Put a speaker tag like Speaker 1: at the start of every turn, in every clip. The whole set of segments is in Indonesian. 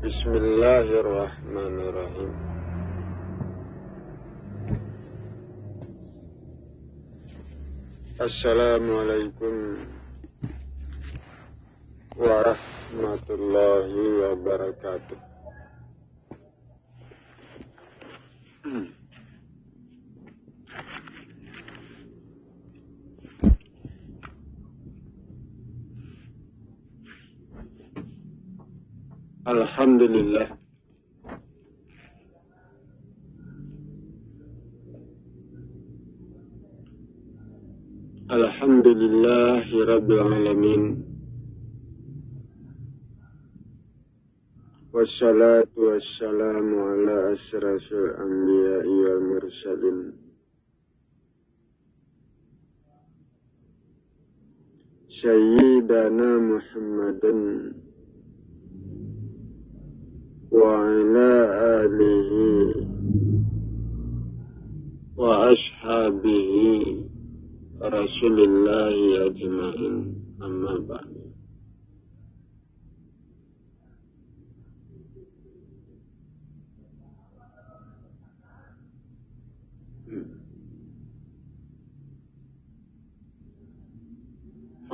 Speaker 1: Bismillahirrahmanirrahim. Assalamualaikum warahmatullahi wabarakatuh. Alhamdulillah. Alhamdulillahi Rabbil Alamin. Wassalatu wassalamu ala asyrafil anbiya'i wal mursalin. Sayyidana Muhammadan wa ala alihi wa ashabihi Rasulillahi ajma'in, amma ba'du.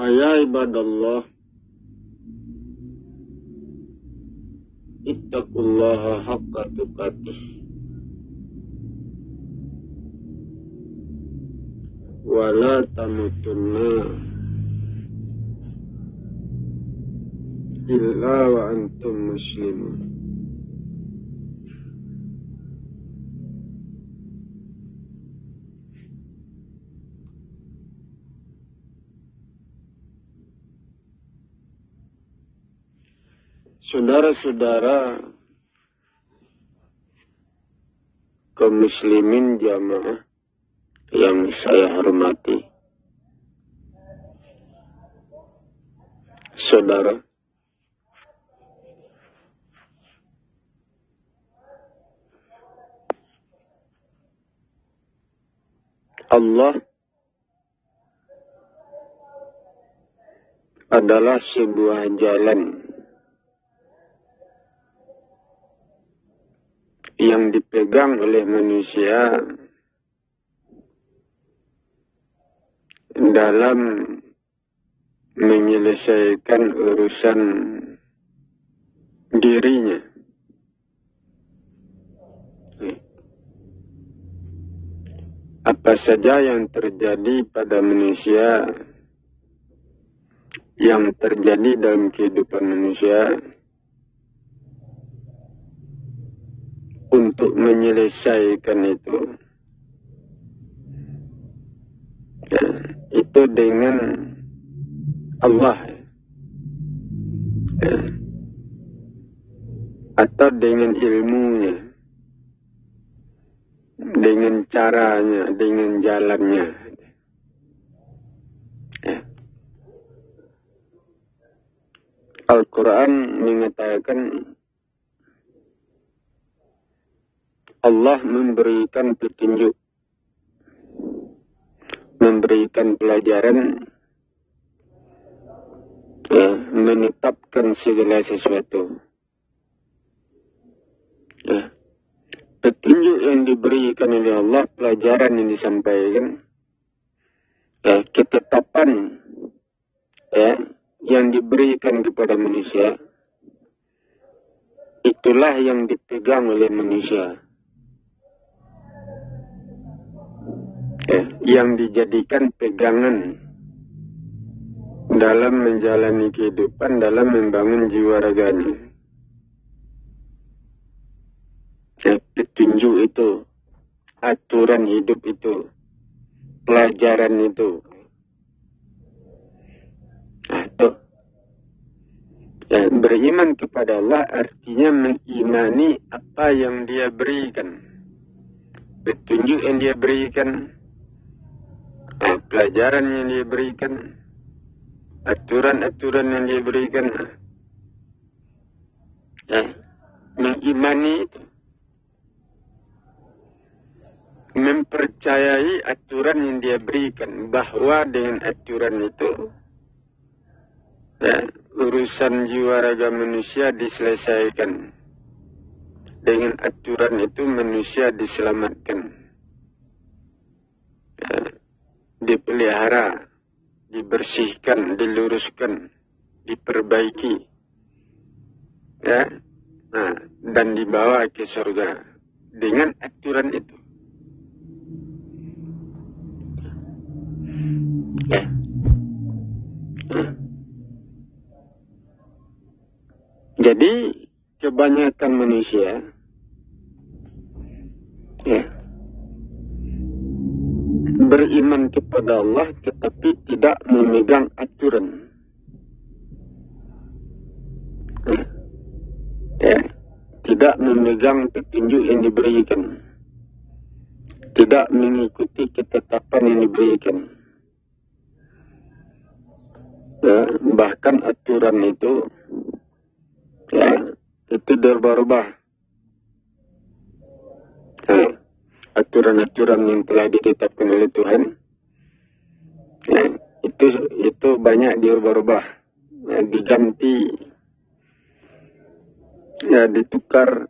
Speaker 1: Ya ibadallah, ittaqullaha haqqa tuqatih wa la tamutunna illa wa antum muslimun. Saudara-saudara kaum muslimin jamaah yang saya hormati, saudara, Allah adalah sebuah jalan yang dipegang oleh manusia dalam menyelesaikan urusan dirinya. Apa saja yang terjadi pada manusia, yang terjadi dalam kehidupan manusia, untuk menyelesaikan itu, itu dengan Allah, atau dengan ilmunya, dengan caranya, dengan jalannya. Al-Quran mengatakan Allah memberikan petunjuk, memberikan pelajaran, menetapkan segala sesuatu. Petunjuk yang diberikan oleh Allah, pelajaran yang disampaikan, ketetapan yang diberikan kepada manusia, itulah yang dipegang oleh manusia, yang dijadikan pegangan dalam menjalani kehidupan, dalam membangun jiwa raganya. Petunjuk itu, aturan hidup itu, pelajaran itu. Beriman kepada Allah artinya mengimani apa yang Dia berikan, petunjuk yang Dia berikan, pelajaran yang Dia berikan, aturan-aturan yang Dia berikan. Mengimani itu, mempercayai aturan yang Dia berikan, bahwa dengan aturan itu urusan jiwa raga manusia diselesaikan. dengan aturan itu manusia diselamatkan, dipelihara, dibersihkan, diluruskan, diperbaiki, ya, dan dibawa ke surga dengan aturan itu. Ya. Jadi kebanyakan manusia, ya, beriman kepada Allah tetapi tidak memegang aturan. Ya, tidak memegang petunjuk yang diberikan, tidak mengikuti ketetapan yang diberikan. Ya, bahkan aturan itu, ya, itu berubah-ubah. Ya, aturan-aturan yang telah ditetapkan oleh Tuhan, ya, itu banyak dirubah-ubah, ya, diganti, ya, ditukar.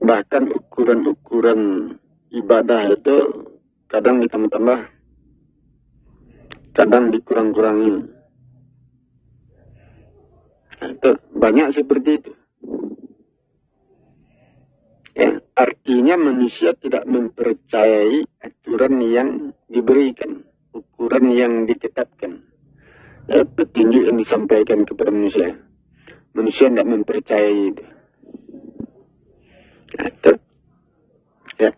Speaker 1: Bahkan ukuran-ukuran ibadah itu kadang ditambah-tambah, kadang dikurang-kurangi. Itu banyak seperti itu. Ya, artinya manusia tidak mempercayai aturan yang diberikan, ukuran yang ditetapkan, ya, petunjuk yang disampaikan kepada manusia. Manusia tidak mempercayai itu. Ya.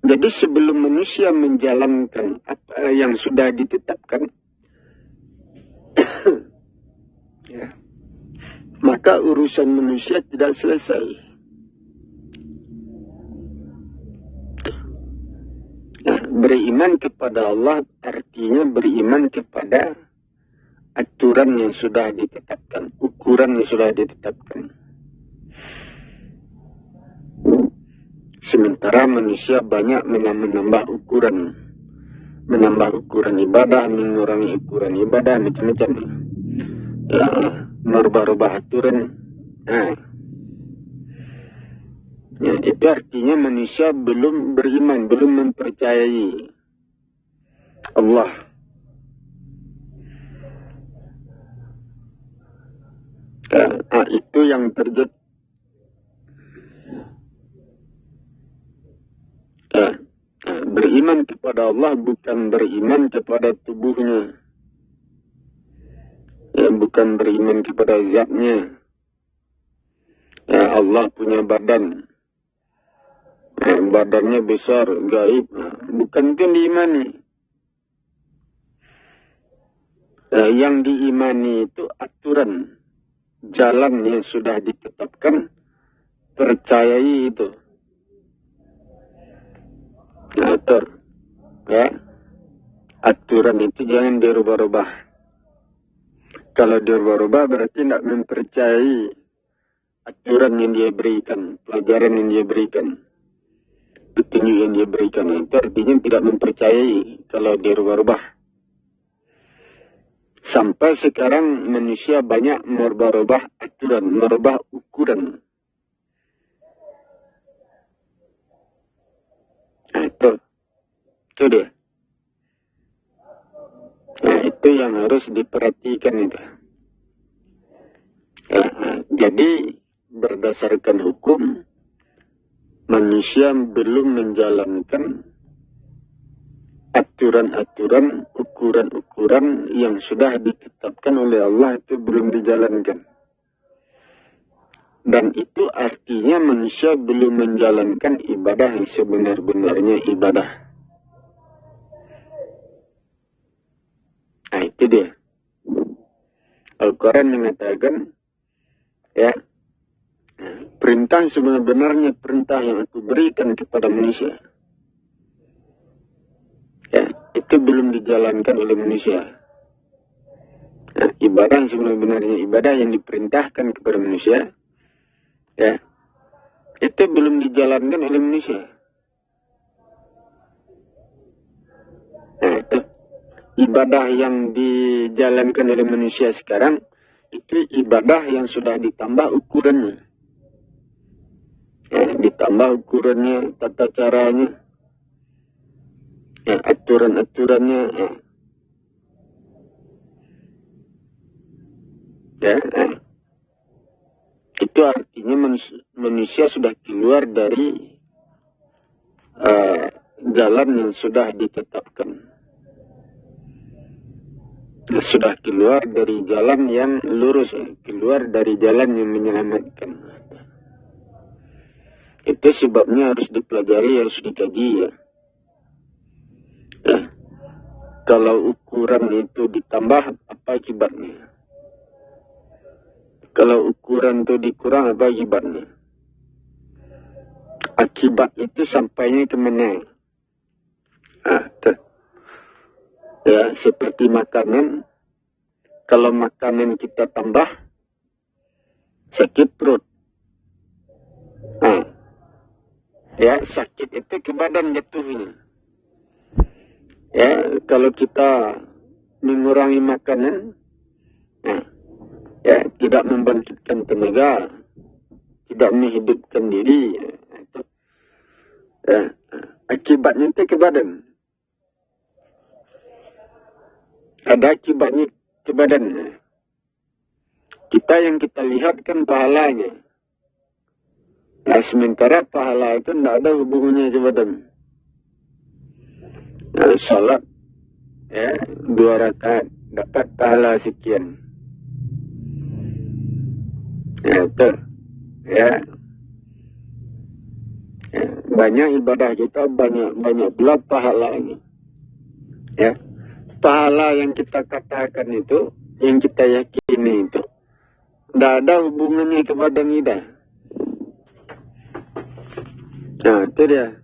Speaker 1: Jadi sebelum manusia menjalankan apa yang sudah ditetapkan, ya, maka urusan manusia tidak selesai. Nah, beriman kepada Allah artinya beriman kepada aturan yang sudah ditetapkan, ukuran yang sudah ditetapkan. Sementara manusia banyak menambah ukuran ibadah, mengurangi ukuran ibadah, macam-macam. Ya, merubah-rubah aturan. Nah, ya, itu artinya manusia belum beriman, belum mempercayai Allah. Itu yang terjadi. Beriman kepada Allah bukan beriman kepada tubuhnya, ya, bukan beriman kepada zatnya. Ya, Allah punya badan, ya, badannya besar, gaib, bukan itu yang diimani. Ya, yang diimani itu aturan, jalan yang sudah ditetapkan, percayai itu. Atur, ya, aturan itu jangan dirubah-rubah. Kalau dirubah-rubah berarti tidak mempercayai aturan yang dia berikan, pelajaran yang dia berikan, petunjuk yang dia berikan. Itu artinya tidak mempercayai kalau dirubah-rubah. Sampai sekarang manusia banyak merubah-rubah aturan, merubah ukuran. Nah, itu dia. Nah, itu yang harus diperhatikan itu. Jadi berdasarkan hukum, manusia belum menjalankan aturan-aturan, ukuran-ukuran yang sudah ditetapkan oleh Allah, itu belum dijalankan. Dan itu artinya manusia belum menjalankan ibadah yang sebenar-benarnya ibadah. Nah, itu dia. Al-Quran mengatakan, ya, perintah sebenarnya perintah yang aku berikan kepada manusia, ya, itu belum dijalankan oleh manusia. Nah, ibadah yang sebenarnya ibadah yang diperintahkan kepada manusia, ya, itu belum dijalankan oleh manusia. Nah, itu ibadah yang dijalankan oleh manusia sekarang itu ibadah yang sudah ditambah ukurannya. Ya, ditambah ukurannya, tata caranya, ya, aturan-aturannya. Ya, itu artinya manusia sudah keluar dari jalan yang sudah ditetapkan. Sudah keluar dari jalan yang lurus, keluar dari jalan yang menyelamatkan. Itu sebabnya harus dipelajari, harus dikaji ya. Ya. Kalau ukuran itu ditambah, apa akibatnya? Kalau ukuran itu dikurang, apa akibatnya? Akibat itu sampainya ke mana? Ya, seperti makanan. Kalau makanan kita tambah, sakit perut. Ya, sakit itu ke badan jatuhnya. Ya, kalau kita mengurangi makanan, ya, tidak membangkitkan tenaga, tidak menghidupkan diri, ya, akibatnya itu ke badan. Ada akibatnya ke badan. Kita yang kita lihat kan pahalanya. Nah, sementara pahala itu tidak ada hubungannya ke badan. Nah, salat, ya, 2 rakaat dapat pahala sekian. Ya, itu. Ya. Ya, banyak ibadah kita, banyak pula pahalanya. Ya. Pahala yang kita katakan itu, yang kita yakini itu, tidak ada hubungannya ke badan kita. Nah, itu dia.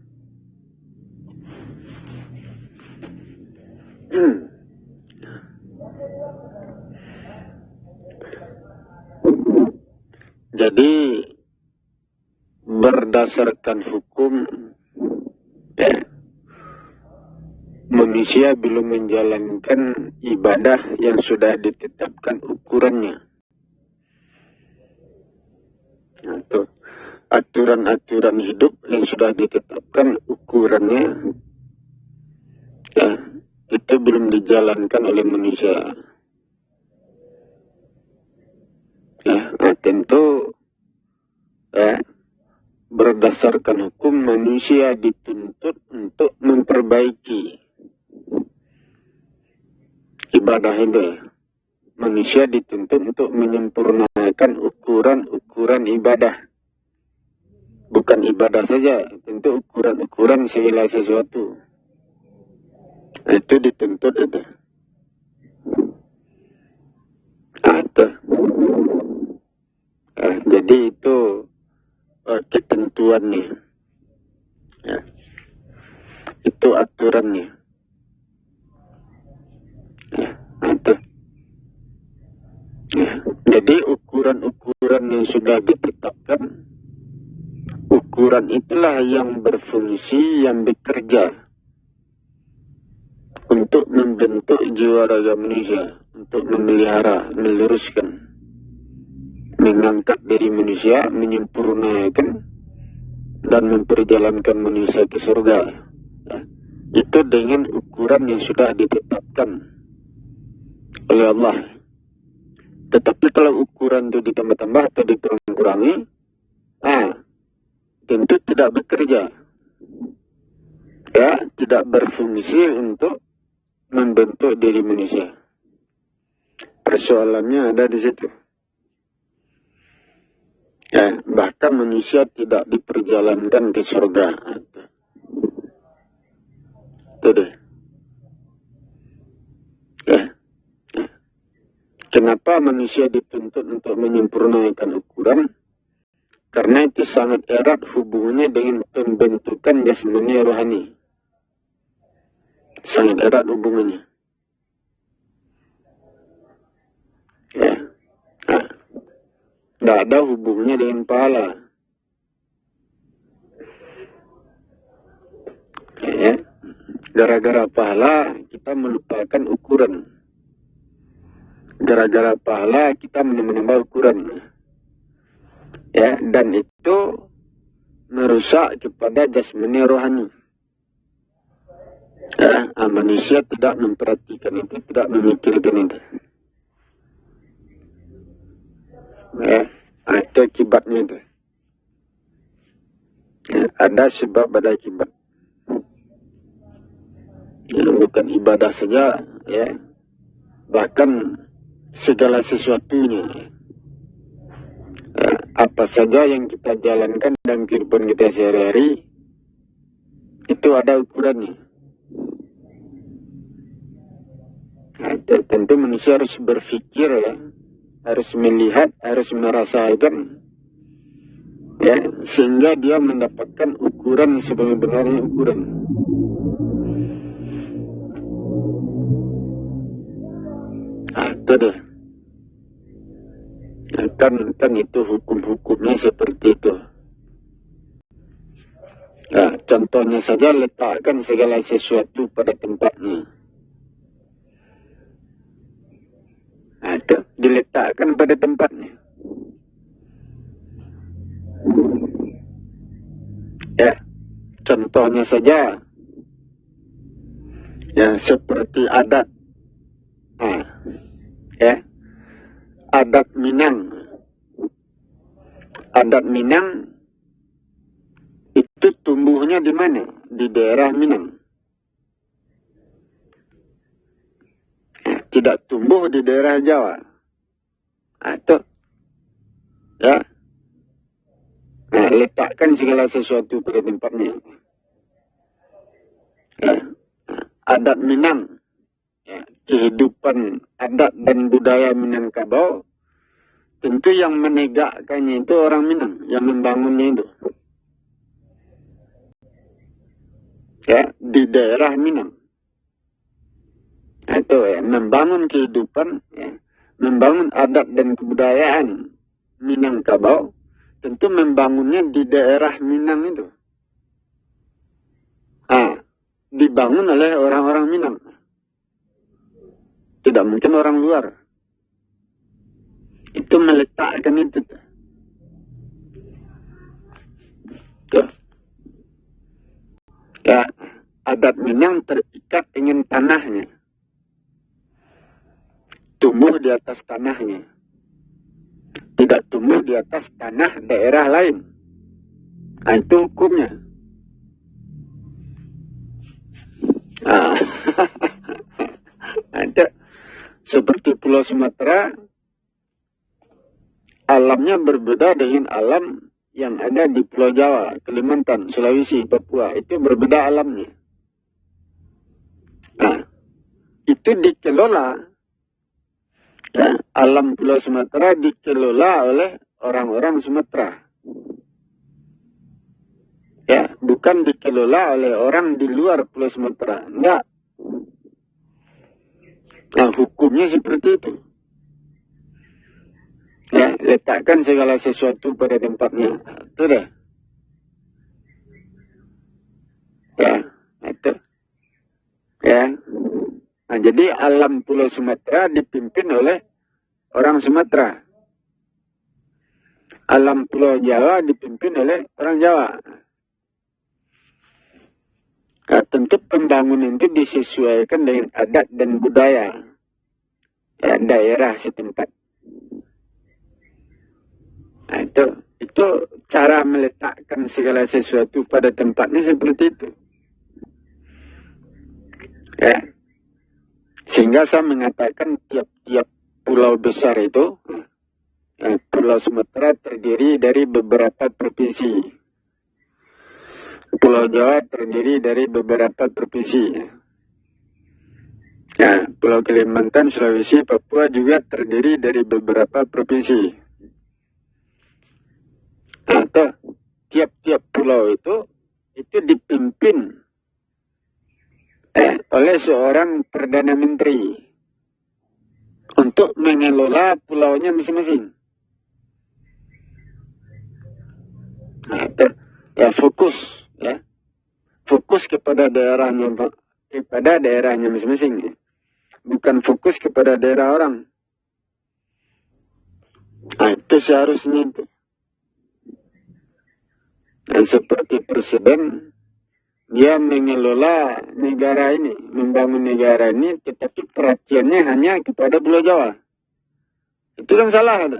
Speaker 1: Jadi, berdasarkan hukum, ya, manusia belum menjalankan ibadah yang sudah ditetapkan ukurannya. Nah, itu. Aturan-aturan hidup yang sudah ditetapkan ukurannya, ya, itu belum dijalankan oleh manusia. Ya, nah, tentu, ya, berdasarkan hukum manusia dituntut untuk memperbaiki ibadah itu. Manusia dituntut untuk menyempurnakan ukuran-ukuran ibadah. Bukan ibadah saja, tentu ukuran-ukuran segala sesuatu. Itu dituntut itu. Jadi itu ketentuannya. Ya. Itu aturannya. Ya, itu. Ya. Jadi ukuran-ukuran yang sudah ditetapkan, ukuran itulah yang berfungsi, yang bekerja untuk membentuk jiwa raga manusia, untuk memelihara, meluruskan, mengangkat diri manusia, menyempurnakan dan memperjalankan manusia ke surga. Ya. Itu dengan ukuran yang sudah ditetapkan oleh Allah. Tetapi kalau ukuran itu ditambah-tambah atau dikurang-kurangi, tentu tidak bekerja. Ya, tidak berfungsi untuk membentuk diri manusia. Persoalannya ada di situ. Ya, bahkan manusia tidak diperjalankan ke surga. Itu deh. Ya. Kenapa manusia dituntut untuk menyempurnakan ukuran? Karena itu sangat erat hubungannya dengan pembentukan jasmani rohani. Sangat erat hubungannya. Ya. Tidak ada hubungannya dengan pahala. Ya. Gara-gara pahala kita melupakan ukuran. Gara-gara pahala kita menambah ukuran. Ya, dan itu merusak kepada jasmani rohani. Ya, manusia tidak memperhatikan itu, tidak memikirkan itu. Ya, itu akibatnya itu. Ya, ada sebab, ada akibat. Ya, bukan ibadah saja, ya, bahkan segala sesuatunya. Ya, apa saja yang kita jalankan dalam kehidupan kita sehari-hari, itu ada ukurannya. Nah, tentu manusia harus berpikir, ya, harus melihat, harus merasakan, ya, sehingga dia mendapatkan ukuran sebenarnya ukuran. Nah, itu deh. Kan itu hukum-hukumnya seperti itu. Nah, contohnya saja letakkan segala sesuatu pada tempatnya. Nah, itu diletakkan pada tempatnya. Ya, contohnya saja, ya, seperti adat. Nah, ya, adat Minang. Adat Minang itu tumbuhnya di mana? Di daerah Minang. Ya, tidak tumbuh di daerah Jawa. Atau, ya, nah, letakkan segala sesuatu pada tempatnya. Ya, adat Minang, ya, kehidupan adat dan budaya Minangkabau, tentu yang menegakkannya itu orang Minang, yang membangunnya itu. Ya, di daerah Minang. Itu, ya, membangun kehidupan, ya, membangun adat dan kebudayaan Minangkabau, tentu membangunnya di daerah Minang itu. Ah, dibangun oleh orang-orang Minang. Tidak mungkin orang luar. Itu meletakkan itu. Tuh. Ya, adat Minang terikat dengan tanahnya. Tumbuh di atas tanahnya. Tidak tumbuh di atas tanah daerah lain. Nah, itu hukumnya. Nah, itu seperti Pulau Sumatera, alamnya berbeda dengan alam yang ada di Pulau Jawa, Kalimantan, Sulawesi, Papua. Itu berbeda alamnya. Nah, itu dikelola. Ya, alam Pulau Sumatera dikelola oleh orang-orang Sumatera. Ya, bukan dikelola oleh orang di luar Pulau Sumatera. Enggak. Nah, hukumnya seperti itu. Ya, letakkan segala sesuatu pada tempatnya. Itu dah. Ya, itu. Ya. Nah, jadi alam Pulau Sumatera dipimpin oleh orang Sumatera. Alam Pulau Jawa dipimpin oleh orang Jawa. Nah, tentu pembangunan itu disesuaikan dengan adat dan budaya, ya, daerah setempat. Nah, itu cara meletakkan segala sesuatu pada tempatnya seperti itu. Ya. Sehingga saya mengatakan tiap-tiap pulau besar itu, ya, Pulau Sumatera terdiri dari beberapa provinsi. Pulau Jawa terdiri dari beberapa provinsi. Ya, Pulau Kalimantan, Sulawesi, Papua juga terdiri dari beberapa provinsi. Atau tiap-tiap pulau itu dipimpin oleh seorang Perdana Menteri untuk mengelola pulaunya masing-masing. Nah, ya, fokus kepada daerahnya masing-masing, bukan fokus kepada daerah orang. Nah, itu seharusnya itu. Nah, seperti presiden, dia mengelola negara ini, membangun negara ini, tetapi perhatiannya hanya kepada Pulau Jawa. Itu kan salah.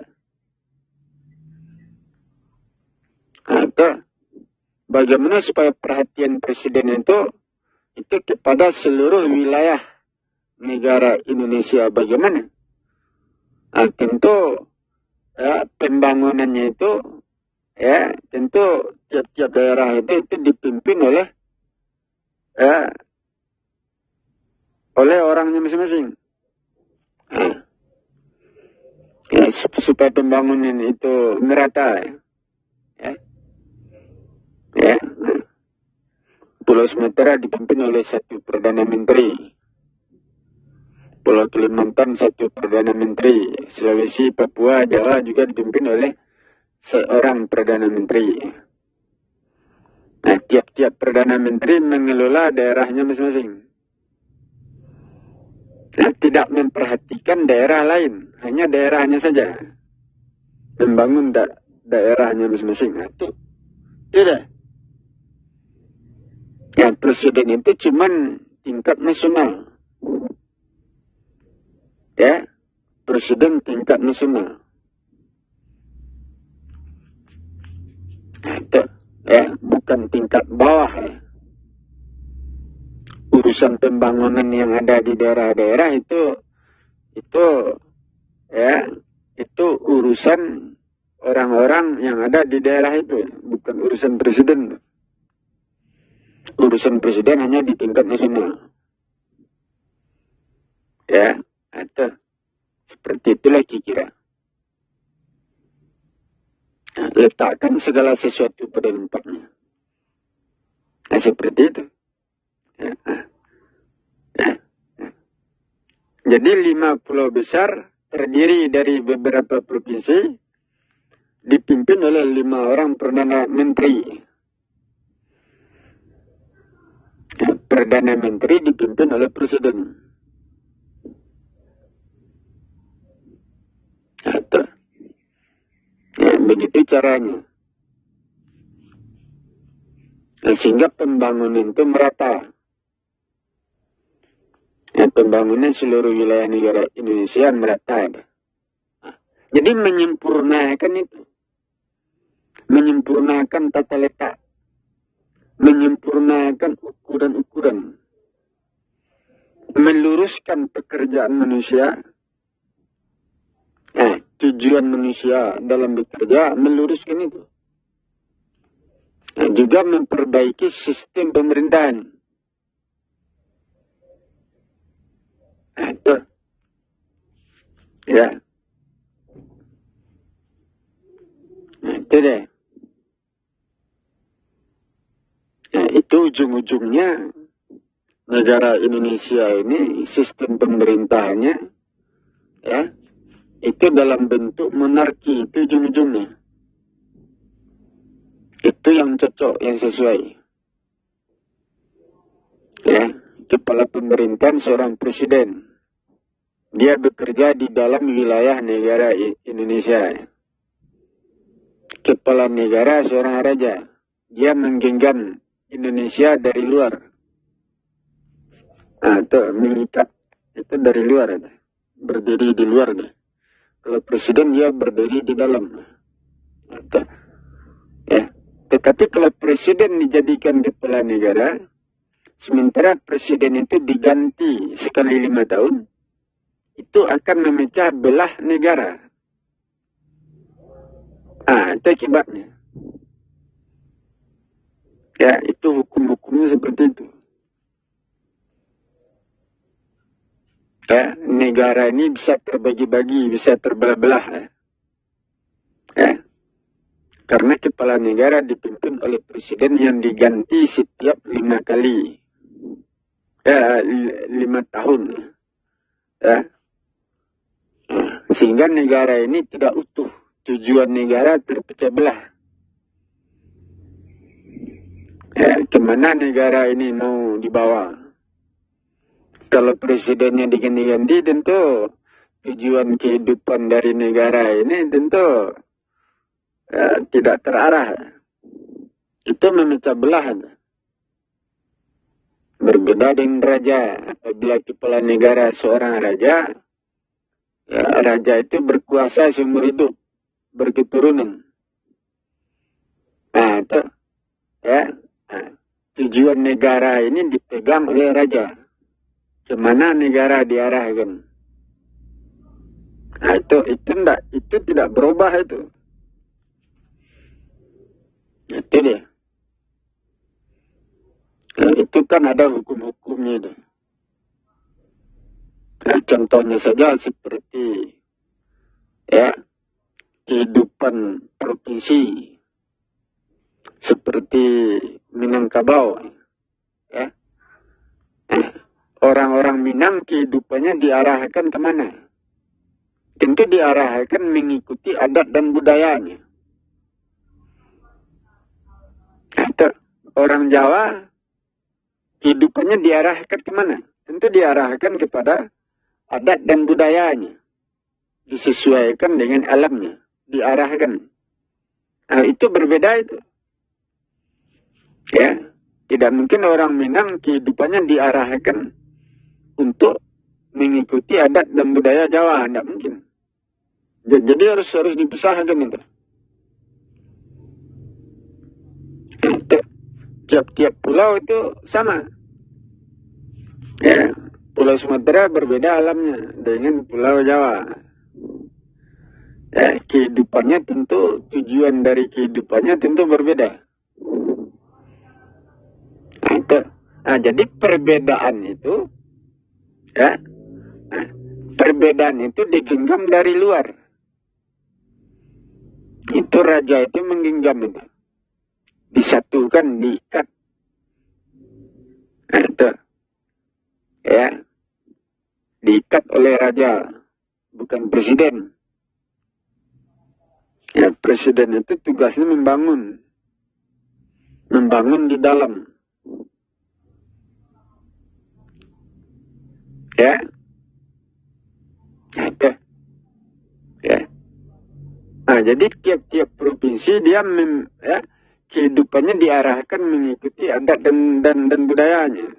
Speaker 1: Nah, bagaimana supaya perhatian presiden itu kepada seluruh wilayah negara Indonesia? Bagaimana? Nah, tentu pembangunannya itu, tentu tiap-tiap daerah itu dipimpin oleh orangnya masing-masing. Supaya pembangunan itu merata. Pulau Sumatera dipimpin oleh satu Perdana Menteri. Pulau Kalimantan satu Perdana Menteri. Sulawesi, Papua, Jawa juga dipimpin oleh seorang Perdana Menteri. Nah, tiap-tiap Perdana Menteri mengelola daerahnya masing-masing. Nah, tidak memperhatikan daerah lain, hanya daerahnya saja. Membangun daerahnya masing-masing. Nah, itu tidak. Ya, presiden itu cuman tingkat nasional. Ya, presiden tingkat nasional. Nah, itu, bukan tingkat bawah. Ya. Urusan pembangunan yang ada di daerah-daerah itu urusan orang-orang yang ada di daerah itu, bukan urusan presiden. Urusan presiden hanya di tingkat nasional. Ya, atau seperti itulah kira-kira. Nah, letakkan segala sesuatu pada tempatnya. Nah, seperti itu. Jadi 5 pulau besar terdiri dari beberapa provinsi, dipimpin oleh 5 orang Perdana Menteri. Perdana Menteri dipimpin oleh Presiden. Begitu caranya. Sehingga pembangunan itu merata. Pembangunan seluruh wilayah negara Indonesia merata. Jadi menyempurnakan itu. Menyempurnakan tata letak. Menyempurnakan ukuran-ukuran. Meluruskan pekerjaan manusia. Tujuan manusia dalam bekerja meluruskan itu. Juga memperbaiki sistem pemerintahan. Itu. Ya. Itu deh. Itu ujung-ujungnya negara Indonesia ini sistem pemerintahannya itu dalam bentuk monarki, itu ujung-ujungnya. Itu yang cocok, yang sesuai. Kepala pemerintahan seorang presiden. Dia bekerja di dalam wilayah negara Indonesia. Kepala negara seorang raja. Dia menggenggam Indonesia dari luar. Itu mengikat. Itu dari luar. Berdiri di luar. Kalau presiden dia berdiri di dalam. Tetapi kalau presiden dijadikan kepala negara, sementara presiden itu diganti sekali 5 tahun, itu akan memecah belah negara. Itu akibatnya. Itu hukum-hukumnya seperti itu. Negara ini bisa terbagi-bagi, bisa terbelah-belah. Karena kepala negara dipimpin oleh presiden yang diganti setiap 5 kali. 5 tahun. Sehingga negara ini tidak utuh. Tujuan negara terpecah belah. Kemana negara ini mau dibawa? Kalau presidennya diganti-ganti, tentu tujuan kehidupan dari negara ini tentu tidak terarah. Itu memecah belah. Berbeda dengan raja. Apabila kepala negara seorang raja, ya, raja itu berkuasa seumur hidup, berketurunan. Nah, itu ya, tujuan negara ini dipegang oleh raja. Kemana negara diarahkan? Nah, itu tidak berubah itu. Itu dia. Nah, itu kan ada hukum-hukumnya itu. Nah, contohnya saja seperti ya kehidupan provinsi seperti Minangkabau, ya. Orang-orang Minang kehidupannya diarahkan kemana? Tentu diarahkan mengikuti adat dan budayanya. Atau orang Jawa kehidupannya diarahkan kemana? Tentu diarahkan kepada adat dan budayanya. Disesuaikan dengan alamnya. Diarahkan. Nah, itu berbeda itu. Ya, tidak mungkin orang Minang kehidupannya diarahkan untuk mengikuti adat dan budaya Jawa. Tidak mungkin. Jadi harus dipisahkan itu. Tiap-tiap pulau itu sama. Ya, Pulau Sumatera berbeda alamnya dengan Pulau Jawa. Ya, kehidupannya tentu, tujuan dari kehidupannya tentu berbeda. Nah, jadi perbedaan itu, ya, perbedaan itu digenggam dari luar. Itu raja itu menggenggam itu. Disatukan, diikat. Nah, itu. Ya. Diikat oleh raja. Bukan presiden. Ya, presiden itu tugasnya membangun. Membangun di dalam. Ya. Nah, itu. Ya. Nah, jadi tiap-tiap provinsi dia kehidupannya diarahkan mengikuti adat dan budayanya.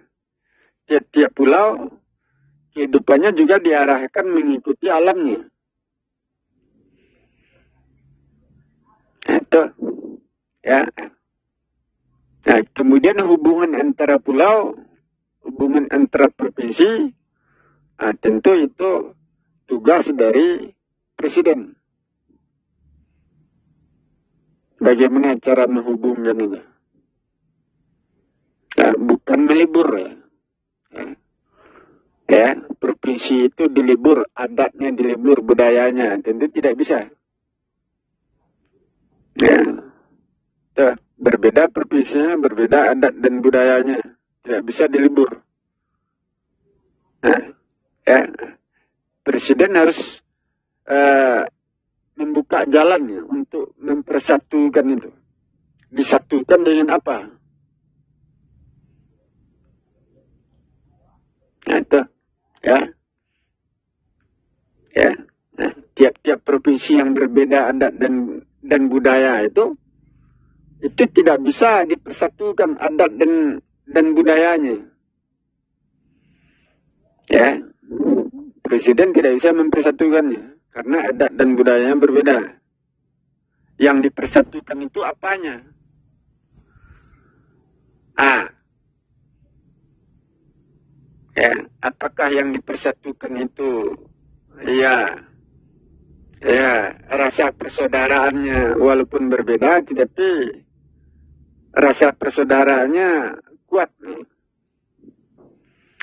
Speaker 1: Tiap-tiap pulau kehidupannya juga diarahkan mengikuti alamnya. Itu, ya. Nah, kemudian hubungan antara pulau, hubungan antara provinsi, nah, tentu itu tugas dari presiden. Bagaimana cara menghubungkan itu? Ya, bukan melibur ya. Ya, provinsi itu dilibur, adatnya dilibur, budayanya tentu tidak bisa. Ya, tuh, berbeda provinsinya, berbeda adat dan budayanya, tidak bisa dilibur. Nah, ya, presiden harus membuka jalannya untuk mempersatukan itu. Disatukan dengan apa? Nah, itu. Ya. Ya. Nah, tiap-tiap provinsi yang berbeda adat dan budaya itu tidak bisa dipersatukan adat dan budayanya. Ya. Presiden tidak bisa mempersatukannya karena adat dan budayanya berbeda. Yang dipersatukan itu apanya? Ya, apakah yang dipersatukan itu ya rasa persaudaraannya walaupun berbeda, tetapi rasa persaudaraannya kuat.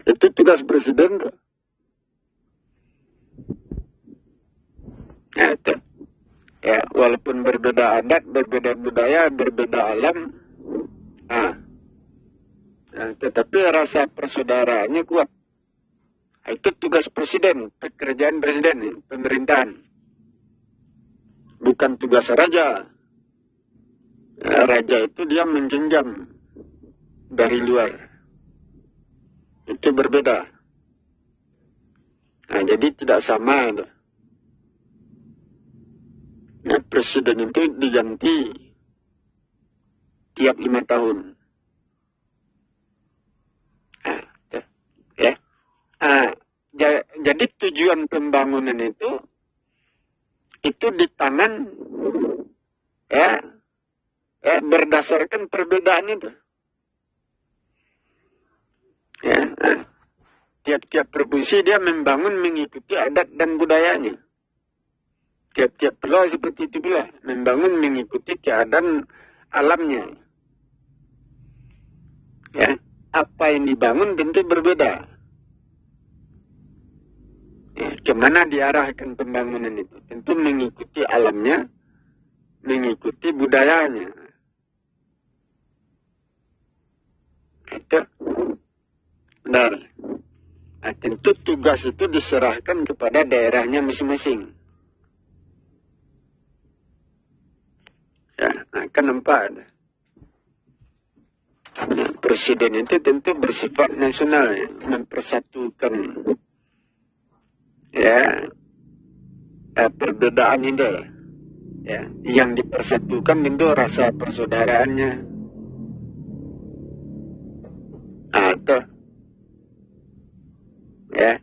Speaker 1: Itu tugas presiden tuh. Ya, itu. Ya, walaupun berbeda adat, berbeda budaya, berbeda alam, tetapi rasa persaudaraannya kuat. Itu tugas presiden, pekerjaan presiden, pemerintahan. Bukan tugas raja. Ya, raja itu dia menggenggam dari luar. Itu berbeda. Nah, jadi tidak sama. Nah, presiden itu diganti tiap 5 tahun. Nah, ya. Nah, jadi tujuan pembangunan itu di tangan berdasarkan perbedaan itu. Ya, tiap-tiap provinsi dia membangun mengikuti adat dan budayanya. Tiap-tiap pulau seperti itu pula, membangun mengikuti keadaan alamnya. Ya, apa yang dibangun tentu berbeda. Ya, kemana diarahkan pembangunan itu? Tentu mengikuti alamnya, mengikuti budayanya. Itu benar. Nah, tentu tugas itu diserahkan kepada daerahnya masing-masing. Ya, nah, kan nampak. Nah, presiden itu tentu bersifat nasional, ya, mempersatukan perbedaan ini. Ya, yang dipersatukan tentu rasa persaudaraannya. Atau ya,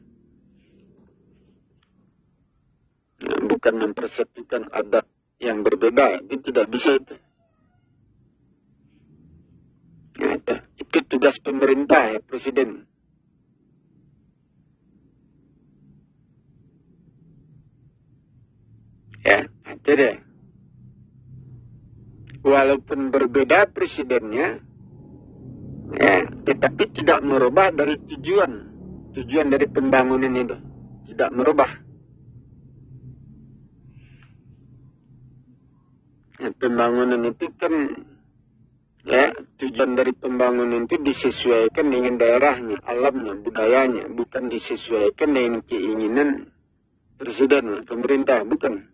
Speaker 1: bukan mempersatukan adat yang berbeda, itu tidak bisa itu. Ya, itu tugas pemerintah, ya, presiden. Ya, itu deh. Walaupun berbeda presidennya, ya, tetapi tidak merubah dari tujuan dari pembangunan itu, tidak merubah. Ya, pembangunan itu kan, ya, tujuan dari pembangunan itu disesuaikan dengan daerahnya, alamnya, budayanya, bukan disesuaikan dengan keinginan presiden, pemerintah, bukan.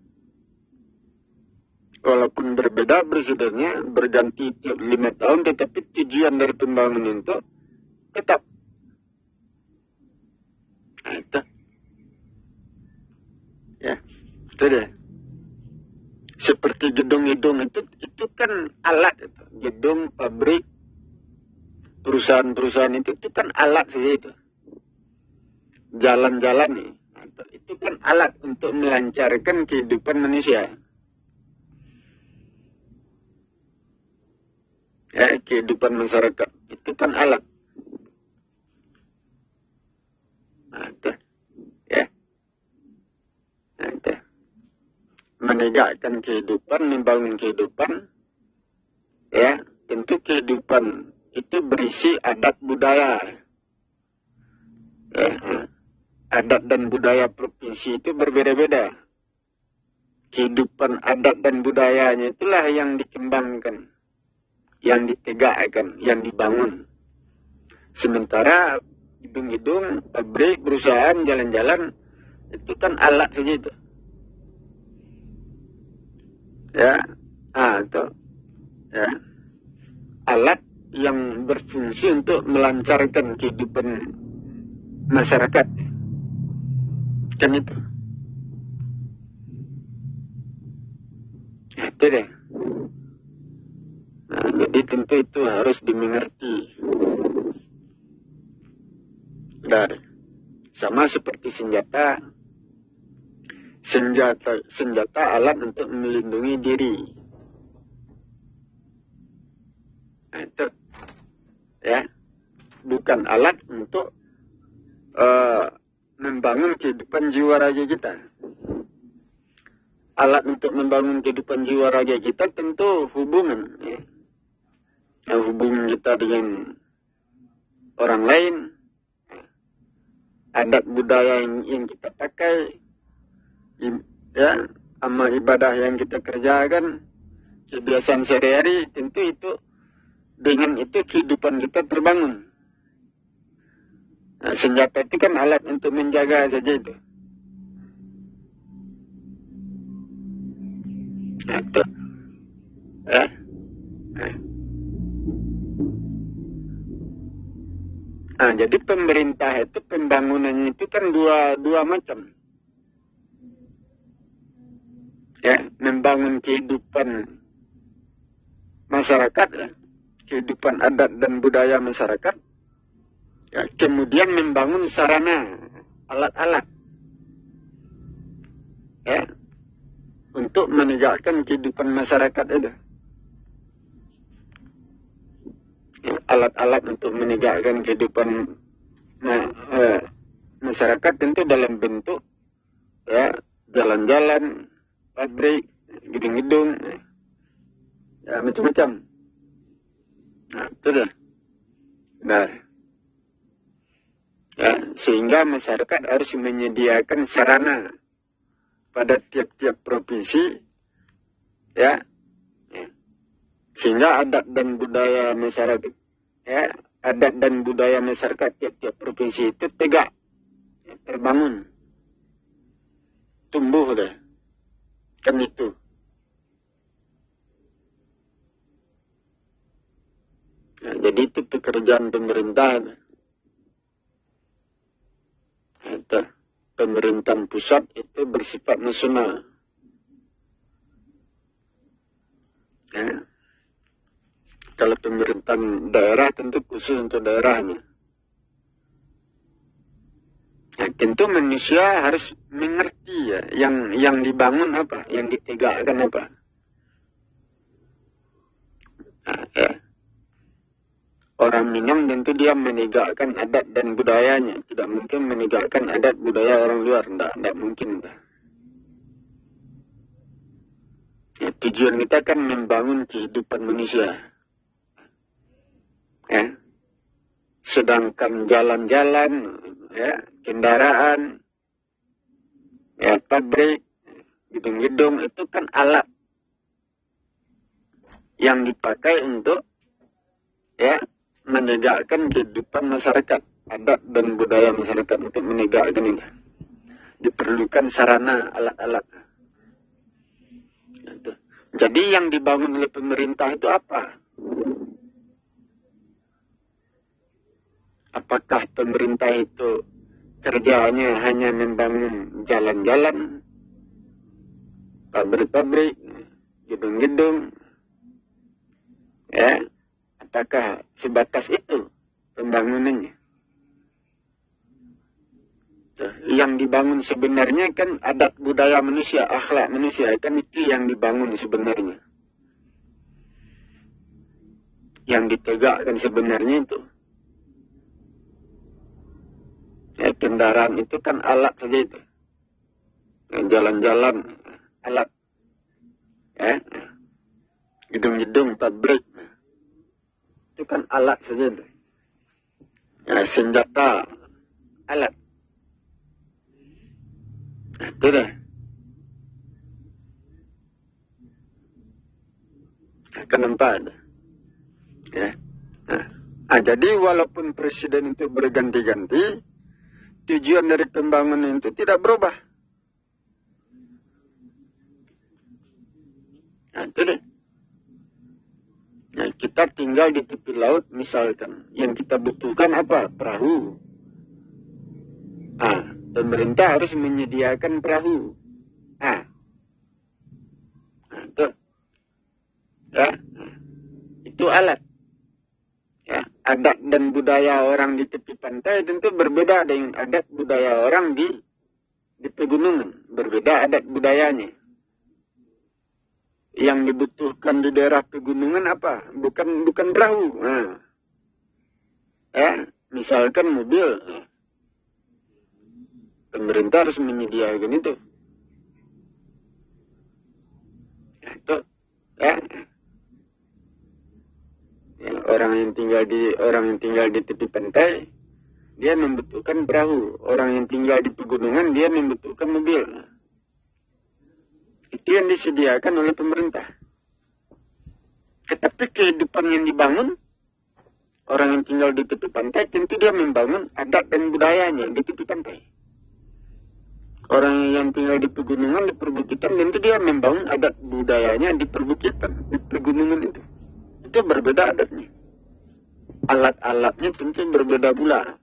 Speaker 1: Walaupun berbeda presidennya, berganti tiap 5 tahun, tetapi tujuan dari pembangunan itu tetap. Nah, itu. Ya, itu deh. Seperti gedung-gedung itu kan alat itu. Gedung, pabrik, perusahaan-perusahaan itu kan alat saja itu. Jalan-jalan nih, itu kan alat untuk melancarkan kehidupan manusia. Ya, kehidupan masyarakat itu kan alat. Nah, itu. Ya. Nah, itu. Menegakkan kehidupan, membangun kehidupan, ya, tentu kehidupan itu berisi adat budaya. Ya, adat dan budaya provinsi itu berbeda-beda. Kehidupan adat dan budayanya itulah yang dikembangkan, yang ditegakkan, yang dibangun. Sementara gedung-gedung, pabrik, perusahaan, jalan-jalan, itu kan alat saja itu. Ya, itu. Ya. Alat yang berfungsi untuk melancarkan kehidupan masyarakat. Kan itu. Itu deh. Nah, jadi tentu itu harus dimengerti. Dan sama seperti senjata alat untuk melindungi diri. Nah, itu, ya, bukan alat untuk membangun kehidupan jiwa raga kita. Alat untuk membangun kehidupan jiwa raga kita tentu hubungan, ya. Hubungan kita dengan orang lain, adat budaya yang kita pakai, ya, amal ibadah yang kita kerjakan, kebiasaan sehari-hari, tentu itu dengan itu kehidupan kita terbangun. Nah, senjata itu kan alat untuk menjaga saja itu. Nah, itu. Ya. Nah, jadi pemerintah itu pembangunannya itu kan dua macam. Ya, membangun kehidupan masyarakat, ya, kehidupan adat dan budaya masyarakat. Ya, kemudian membangun sarana, alat-alat, ya, untuk menegakkan kehidupan masyarakat itu. Ya, alat-alat untuk menegakkan kehidupan masyarakat tentu dalam bentuk, ya, jalan-jalan, pabrik, gedung-gedung, ya, macam-macam. Nah, itu dah. Nah, ya, sehingga masyarakat harus menyediakan sarana pada tiap-tiap provinsi, ya, sehingga adat dan budaya masyarakat, ya, adat dan budaya masyarakat tiap-tiap provinsi itu tegak, ya, terbangun, tumbuh deh, kan itu. Nah, jadi itu pekerjaan pemerintah. Itu, pemerintahan pusat itu bersifat nasional. Ya. Kalau pemerintahan daerah tentu khusus untuk daerahnya. Ya, tentu manusia harus mengerti, ya, yang dibangun apa, yang ditegakkan apa. Nah, ya. Orang Minang tentu dia menegakkan adat dan budayanya. Tidak mungkin menegakkan adat budaya orang luar. Tidak mungkin. Ya, tujuan kita kan membangun kehidupan manusia. Ya. Sedangkan jalan-jalan, ya, kendaraan, ya, pabrik, gedung-gedung itu kan alat yang dipakai untuk, ya, menegakkan kehidupan masyarakat, adat dan budaya masyarakat. Untuk menegakkan ini diperlukan sarana, alat-alat. Jadi yang dibangun oleh pemerintah itu apa? Apakah pemerintah itu kerjanya hanya membangun jalan-jalan, pabrik-pabrik, gedung-gedung, ya? Apakah sebatas itu pembangunannya? Yang dibangun sebenarnya kan adat budaya manusia, akhlak manusia, kan itu yang dibangun sebenarnya. Yang ditegakkan sebenarnya itu. Ya, kendaraan itu kan alat saja itu. Jalan-jalan, alat. Ya. Gedung-gedung, pabrik. Itu kan alat saja. Ya, senjata, alat. Nah, itu dah. Akan nampak. Ya. Nah, jadi walaupun presiden itu berganti-ganti, tujuan dari pembangunan itu tidak berubah. Nah, itu dah. Nah, kita tinggal di tepi laut misalkan. Yang kita butuhkan apa? Perahu. Nah, pemerintah harus menyediakan perahu. Nah, itu. Ya. Itu alat. Ya, adat dan budaya orang di tepi pantai tentu berbeda dengan adat budaya orang di pegunungan. Berbeda adat budayanya. Yang dibutuhkan di daerah pegunungan apa? Bukan perahu. Nah. Ya, misalkan mobil. Pemerintah harus menyediakan itu. Ya, itu. Ya. Ya, orang yang tinggal di tepi pantai, dia membutuhkan perahu. Orang yang tinggal di pegunungan, dia membutuhkan mobil. Itu yang disediakan oleh pemerintah. Tetapi kehidupan yang dibangun, orang yang tinggal di tepi pantai, tentu dia membangun adat dan budayanya di tepi pantai. Orang yang tinggal di pegunungan, di perbukitan, tentu dia membangun adat budayanya di perbukitan, di pegunungan itu. Itu berbeda adatnya. Alat-alatnya tentu berbeda pula.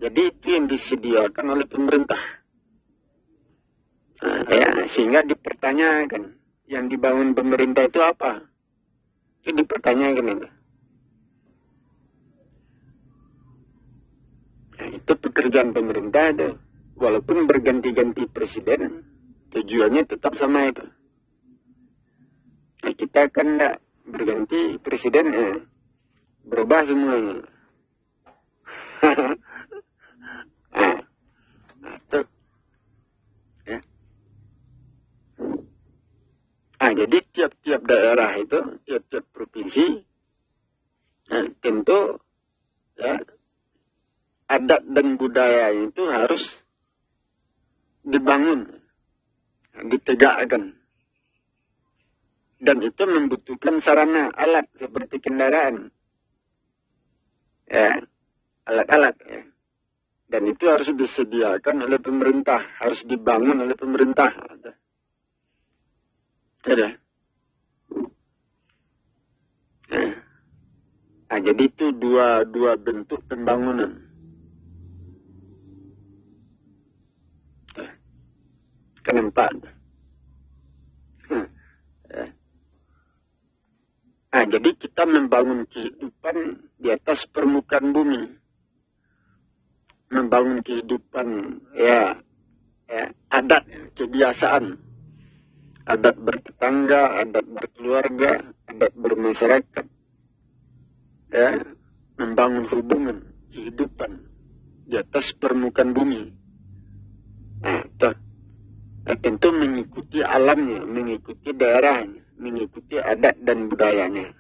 Speaker 1: Jadi itu yang disediakan oleh pemerintah. Sehingga dipertanyakan, yang dibangun pemerintah itu apa? Itu dipertanyakan itu. Itu pekerjaan pemerintah itu. Walaupun berganti-ganti presiden, tujuannya tetap sama itu. Kita kan enggak berganti presiden, berubah semuanya. Itu. Ya. Jadi tiap-tiap daerah itu, tiap-tiap provinsi, tentu ya, adat dan budaya itu harus dibangun, ditegakkan. Dan itu membutuhkan sarana, alat seperti kendaraan. Ya, alat-alat. Ya. Dan itu harus disediakan oleh pemerintah, harus dibangun oleh pemerintah. Ya. Jadi itu dua bentuk pembangunan. Kenapa? Jadi kita membangun kehidupan di atas permukaan bumi. Membangun kehidupan, adat, kebiasaan. Adat bertetangga, adat berkeluarga, adat bermasyarakat. Ya, membangun hubungan, kehidupan di atas permukaan bumi. Tentu mengikuti alamnya, mengikuti daerahnya, mengikuti adat dan budayanya.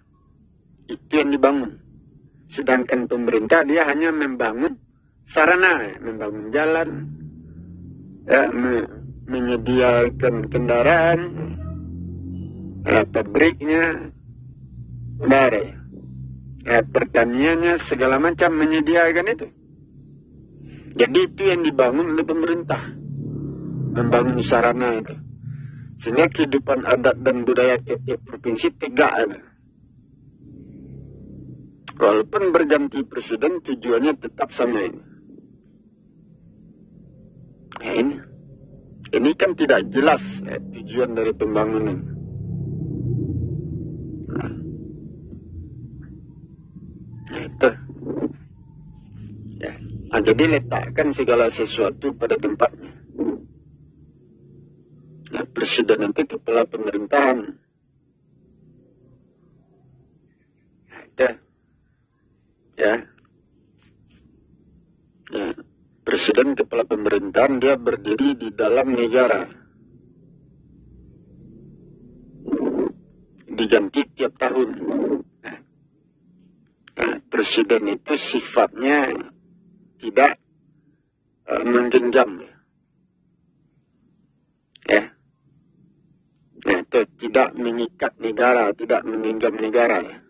Speaker 1: Itu yang dibangun. Sedangkan pemerintah dia hanya membangun sarana, membangun jalan, menyediakan kendaraan, pabriknya, pertaniannya, segala macam menyediakan itu. Jadi itu yang dibangun oleh pemerintah. Membangun sarana itu. Sehingga kehidupan adat dan budaya tiap-tiap provinsi tegak ada. Walaupun berganti presiden, tujuannya tetap sama ini. Ini kan tidak jelas tujuan dari pembangunan. Itu. Jadi letakkan segala sesuatu pada tempatnya. Presiden nanti kepala pemerintahan. Presiden kepala pemerintahan dia berdiri di dalam negara. Diganti tiap tahun. Presiden itu sifatnya tidak menggenggam. Itu tidak mengikat negara, tidak menggenggam negara.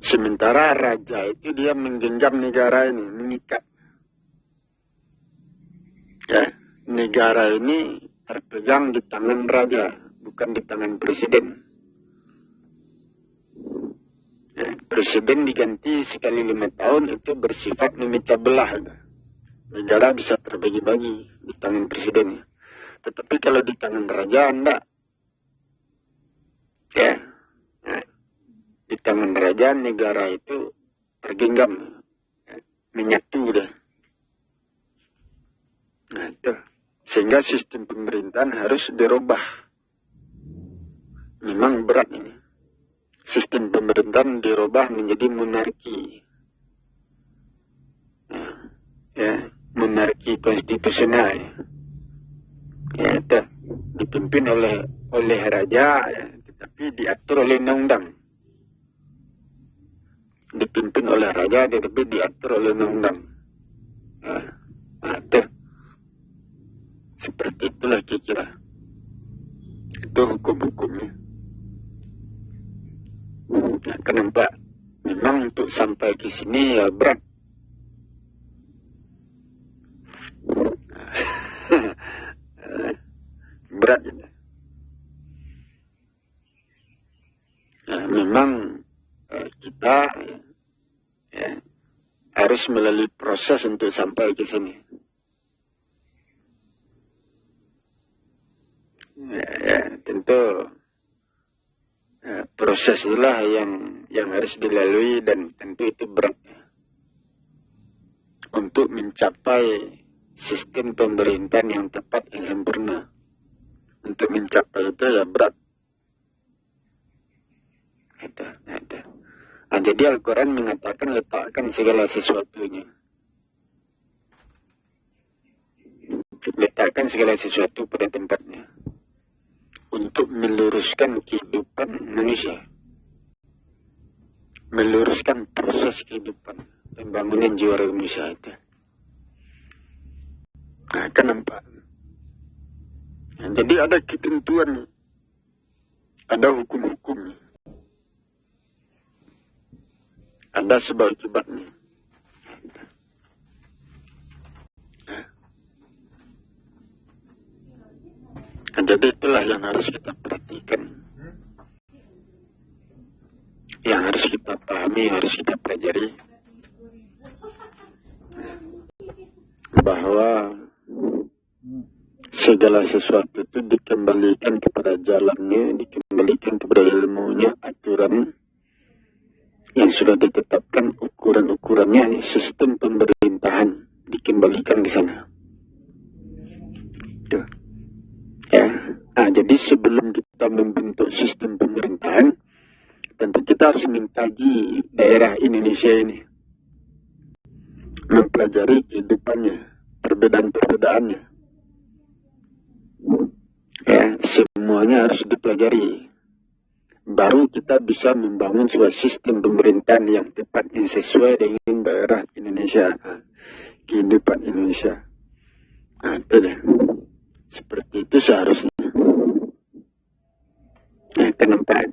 Speaker 1: Sementara raja itu dia menggenggam negara ini, mengikat. Negara ini terpegang di tangan raja, bukan di tangan presiden. Presiden diganti sekali 5 tahun itu bersifat memecah belah. Negara bisa terbagi-bagi di tangan presidennya. Tetapi kalau di tangan raja, enggak. Di tangan raja, negara itu tergenggam. Menyatu dah. Itu. Sehingga sistem pemerintahan harus dirubah. Memang berat ini. Sistem pemerintahan dirubah menjadi monarki. Monarki konstitusional. Itu dipimpin oleh raja, tetapi diatur oleh undang-undang. Dipimpin oleh raja, tetapi diatur oleh undang-undang. Itu seperti itulah kira-kira. Itu hukum-hukumnya. Kenapa? Memang untuk sampai ke sini ya berat. Berat ini. Memang kita harus melalui proses untuk sampai ke sini. Tentu proses itulah yang harus dilalui, dan tentu itu berat untuk mencapai sistem pemerintahan yang tepat, yang sempurna. Untuk mencapai itu ya berat. Jadi Al-Quran mengatakan letakkan segala sesuatunya. Letakkan segala sesuatu pada tempatnya. Untuk meluruskan kehidupan manusia. Meluruskan proses kehidupan. Pembangunan jiwa manusia itu. Nah, kan nampak. Nah, jadi ada ketentuan. Ada hukum-hukumnya. Ada sebab akibatnya. Nah, jadi itulah yang harus kita perhatikan. Yang harus kita pahami, harus kita pelajari. Bahwa segala sesuatu itu dikembalikan kepada jalannya, dikembalikan kepada ilmunya, aturan yang sudah ditetapkan, ukuran-ukurannya, sistem pemerintahan dikembalikan di sana. Tuh. Ya. Nah, jadi sebelum kita membentuk sistem pemerintahan, tentu kita harus mengkaji daerah Indonesia ini, mempelajari kehidupannya, perbedaan-perbedaannya. Ya, semuanya harus dipelajari. Baru kita bisa membangun sebuah sistem pemerintahan yang tepat, yang sesuai dengan daerah Indonesia, kehidupan Indonesia. Nah, itu deh. Seperti itu seharusnya. Nah, kenapa?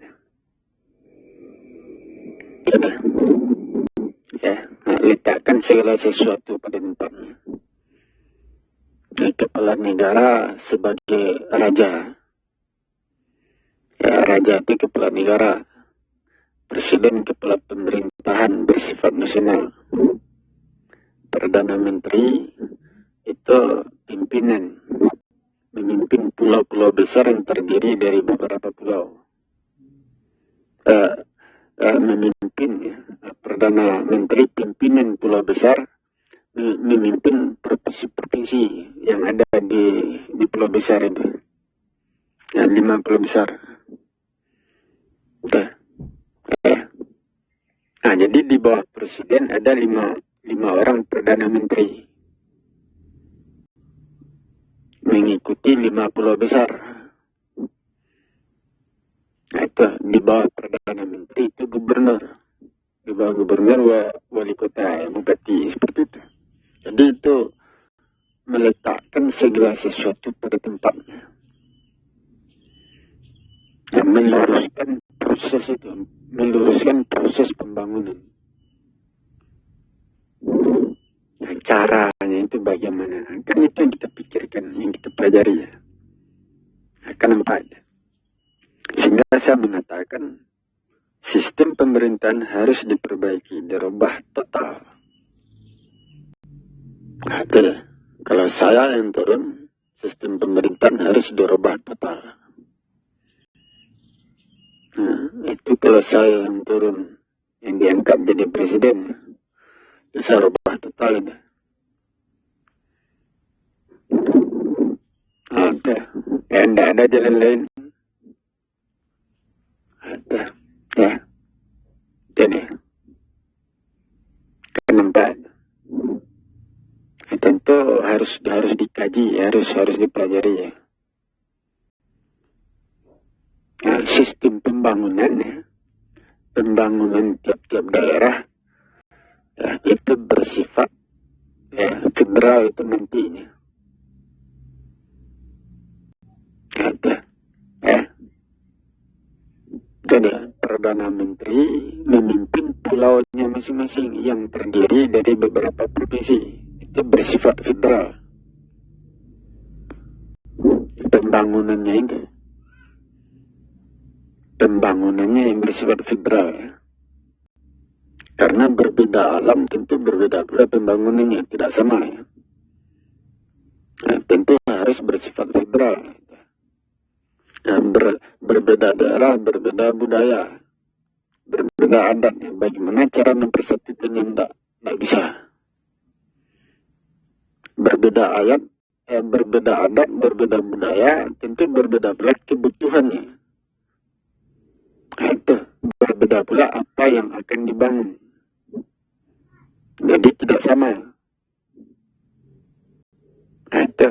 Speaker 1: Ya, letakkan segala sesuatu pada tempatnya. Kepala negara sebagai raja. Ya, raja itu kepala negara. Presiden kepala pemerintahan bersifat nasional. Perdana Menteri itu pimpinan. Memimpin pulau-pulau besar yang terdiri dari beberapa pulau. Memimpin ya. Perdana Menteri pimpinan pulau besar, memimpin provinsi-provinsi yang ada di pulau besar itu. Ya, 5 pulau besar. Nah, jadi di bawah presiden ada 5 orang perdana menteri. Mengikuti 5 pulau besar. Nah, itu di bawah perdana menteri itu gubernur. Di bawah gubernur wali kota, bupati, seperti itu. Jadi itu meletakkan segala sesuatu pada tempatnya. Dan meluruskan proses itu, meluruskan proses pembangunan. Nah, caranya itu bagaimana? Kan itu yang kita pikirkan, yang kita pelajari ya. Akan nampak. Sehingga saya mengatakan sistem pemerintahan harus diperbaiki, dirubah total. Nah, itu ya. Kalau saya yang turun, sistem pemerintahan harus dirubah total. Nah, itu kalau saya yang turun, yang diangkat jadi presiden, bisa rubah total itu. Ada. Ya, tidak ada jalan lain. Ada. Ya. Jadi, kenapa? Tentu harus dikaji, harus dipelajari ya. Nah, sistem pembangunan tiap-tiap daerah ya, itu bersifat ya, federal itu nantinya. Ya. Jadi Perdana Menteri memimpin pulaunya masing-masing yang terdiri dari beberapa provinsi. Itu bersifat federal. Pembangunannya itu. Pembangunannya yang bersifat federal ya. Karena berbeda alam tentu berbeda pula pembangunannya, tidak sama ya. Nah, tentu harus bersifat liberal. Nah, berbeda daerah, berbeda budaya, berbeda adat. Bagaimana cara mempersatukannya? Tidak bisa. Berbeda ayat, berbeda adat, berbeda budaya, tentu berbeda pula kebutuhannya. Nah, itu berbeda pula apa yang akan dibangun. Jadi tidak sama. Nah, itu.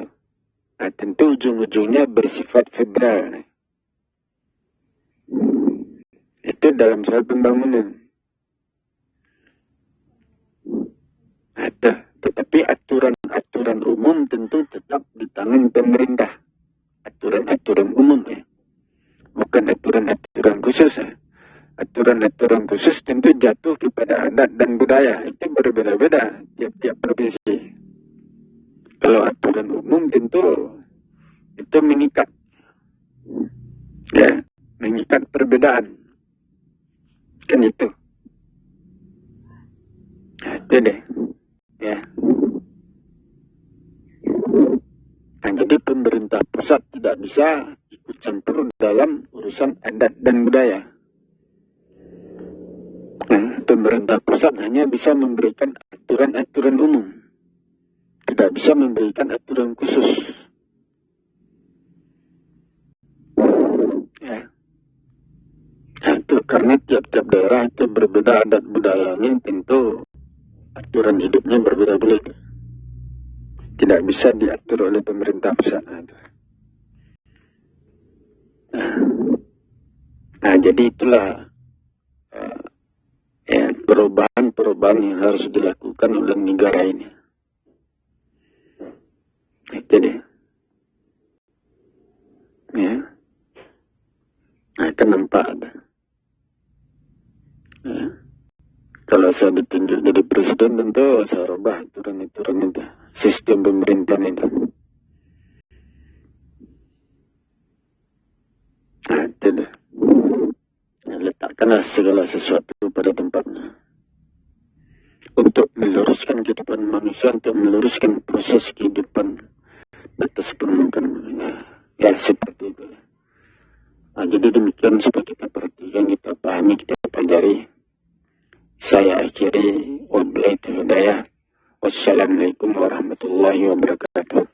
Speaker 1: Nah, tentu ujung-ujungnya bersifat federal. Itu dalam soal pembangunan. Nah, itu. Tetapi aturan-aturan umum tentu tetap di tangan pemerintah. Aturan-aturan umum ya. Bukan aturan-aturan khusus ya. Aturan-aturan khusus tentu jatuh kepada adat dan budaya. Itu berbeda-beda tiap-tiap provinsi. Kalau aturan umum tentu itu mengikat. Ya, mengikat perbedaan. Kan itu. Nah, itu deh. Ya. Nah, jadi pemerintah pusat tidak bisa ikut campur dalam urusan adat dan budaya. Nah, pemerintah pusat hanya bisa memberikan aturan-aturan umum. Tidak bisa memberikan aturan khusus. Ya. Nah, itu karena tiap-tiap daerah itu berbeda adat budayanya, tentu aturan hidupnya berbeda-beda. Tidak bisa diatur oleh pemerintah pusat. Nah, jadi itulah perubahan-perubahan yang harus dilakukan oleh negara ini. Jadi, ya, nah, kan nampak ada. Ya. Kalau saya ditunjuk jadi presiden, tentu saya rubah aturan-aturan itu, sistem pemerintahan itu. Nah, itu deh. Letakkanlah segala sesuatu pada tempatnya. Untuk meluruskan kehidupan manusia, untuk meluruskan proses kehidupan atas permukaan. Ya, seperti itu. Nah, jadi demikian supaya kita perhatikan, kita pahami, kita pelajari. Saya akhiri wabillahi hidayah. Wassalamualaikum warahmatullahi wabarakatuh.